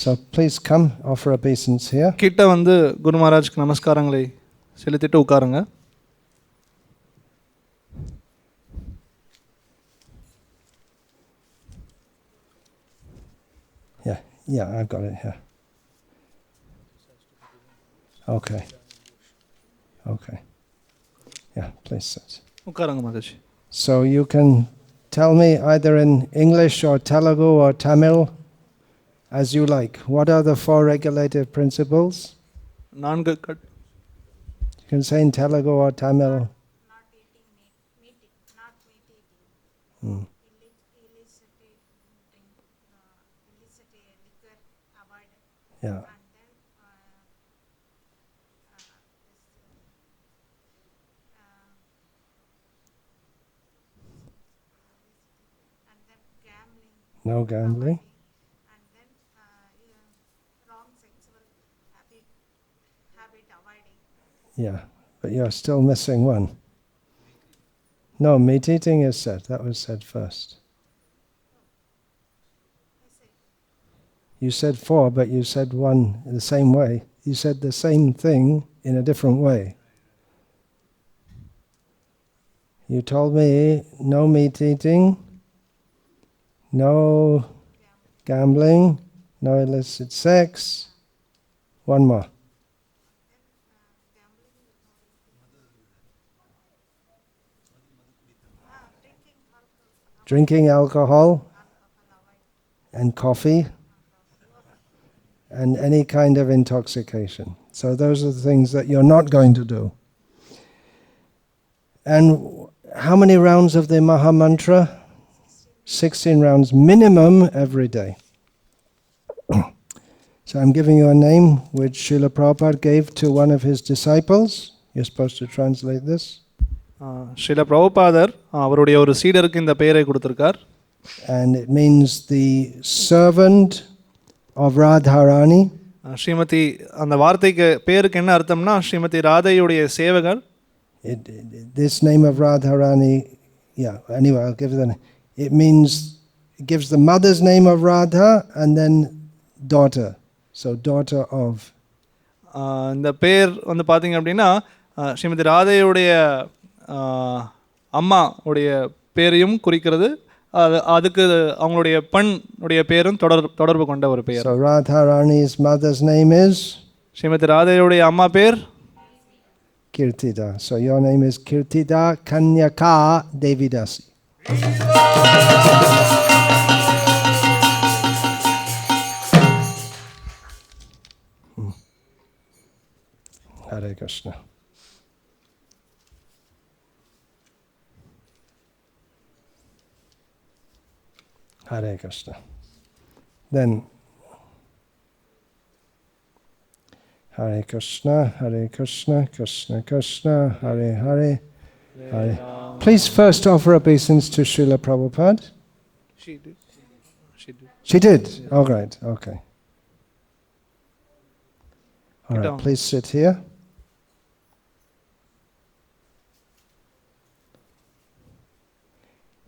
So please come, offer obeisance here. கிட்ட வந்து குரு மகாராஜ்க்கு நமஸ்காரங்களை செலுத்திட்டு உட்காருங்க. Yeah, I've got it here. Okay. Yeah, please sit. உட்காருங்க Mataji. So you can tell me either in English or Telugu or Tamil as you like. What are the 4 regulative principles? நான்கு You can say in Telugu or Tamil. Not eating meat, not meat eating. Illicit liquor avoid. Yeah. And then gambling. No gambling. And then wrong sexual habit avoiding. Yeah, but you're still missing one. No, meat eating is said. That was said first. You said 4, but you said 1 in the same way. You said the same thing in a different way. You told me no meat eating, no gambling, no illicit sex. One more. Drinking alcohol and coffee and any kind of intoxication. So those are the things that you're not going to do. And how many rounds of the Maha Mantra? 16 rounds minimum every day. So I'm giving you a name which Srila Prabhupada gave to one of his disciples. You're supposed to translate this. Srila பிரபுபாதர் அவருடைய ஒரு சீடருக்கு இந்த பெயரை கொடுத்திருக்கார். And it means the servant of Radharani. Srimathi அந்த வார்த்தைக்கு பேருக்கு என்ன அர்த்தம்னா ஸ்ரீமதி ராதையுடைய சேவகர். This name of Radharani, anyway, I'll give it a name. It means, it gives the mother's name of Radha and then daughter. So daughter of. இந்த பேர் வந்து பார்த்தீங்க அப்படின்னா ஸ்ரீமதி ராதையுடைய அம்மா உடைய பேரையும் குறிக்கிறது. அதுக்கு அவங்களுடைய பெண்ணுடைய பேரும் தொடர்பு கொண்ட ஒரு பெயர். So Radharani's mother's name is? Srimathi ராதையுடைய அம்மா பேர் Kirtida. So your name is Kirtida Kanyaka Devidasi. Hare Krishna. Hare Krishna. Then Hare Krishna, Hare Krishna, Krishna Krishna, Hare Hare, Hare. Please first offer obeisance to Srila Prabhupada. She did. She did? All right, okay. All right, please sit here.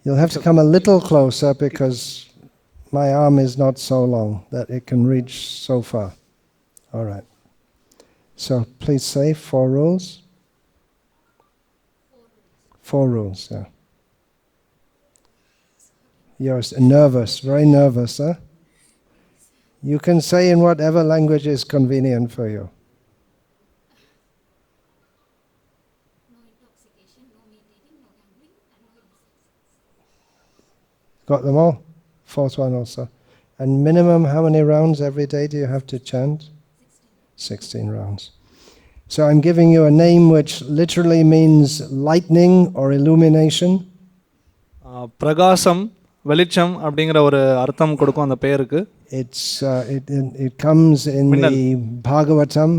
You'll have to come a little closer because my arm is not so long that it can reach so far. All right. So please say 4 rules. 4 rules, yeah. You're nervous, very nervous, huh? You can say in whatever language is convenient for you. No intoxication, no meat eating, no gambling, and no illicit. Got them all? 4th one also. And minimum how many rounds every day do you have to chant? 16 rounds. So I'm giving you a name which literally means lightning or illumination. பிரகாசம் வெளிச்சம் அப்படிங்கிற ஒரு அர்த்தம் கொடுக்கும் அந்த பெயருக்கு. It comes in the Bhagavatam,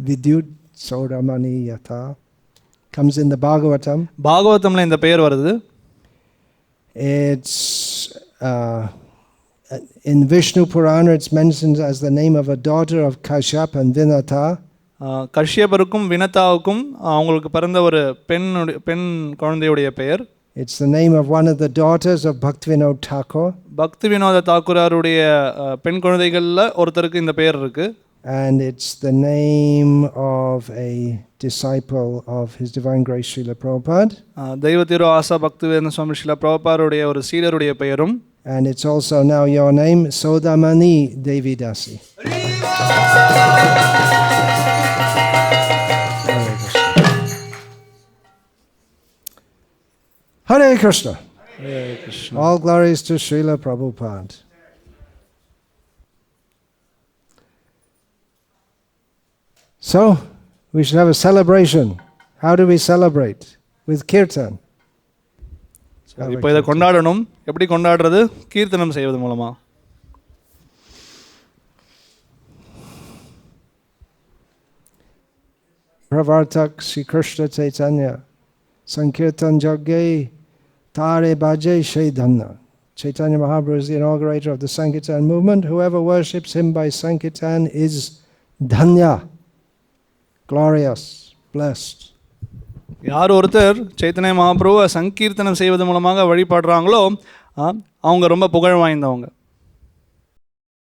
Vidyut Sauramani Yatha. Comes in the Bhagavatam. பாகவதம்ல இந்த பெயர் வருது. It's in Vishnu Purana it's mentioned as the name of a daughter of Kashyap and Vinata. கஷ்யபருக்கும் வினதாவுக்கும் அவங்களுக்கு பிறந்த ஒரு பெண் குழந்தையுடைய பெயர். It's the name of one of the daughters of Bhaktivinoda Thakur. பக்தி வினோத தாக்கூராருடைய பெண் குழந்தைகளில் ஒருத்தருக்கு இந்த பெயர் இருக்கு. And it's the name of a disciple of His Divine Grace Srila Prabhupada. தெய்வ திரு ஆசா பக்திவேதாந்த சுவாமி ஸ்ரீல பிரபுபாருடைய ஒரு சீடருடைய பெயரும். And it's also now your name, Sodamani Devi Dasi. Hare Krishna. Hare Krishna. All glories to Srila Prabhupada. So, we should have a celebration. How do we celebrate? With kirtan. இப்போ இதை கொண்டாடணும். எப்படி கொண்டாடுறது? கீர்த்தனம் செய்வது மூலமா. Pravartak Sri Krishna Chaitanya Sankirtan Jagge Tare Bhaje Shaidhanna. Chaitanya Mahaprabhu is the inaugurator of the Sankirtan movement. Whoever worships him by Sankirtan is dhanya, glorious, blessed. யார் ஒருத்தர் சைத்தன்ய மகாபிரபுவை சங்கீர்த்தனம் செய்வது மூலமாக வழிபடுறாங்களோ அவங்க ரொம்ப புகழ் வாய்ந்தவங்க.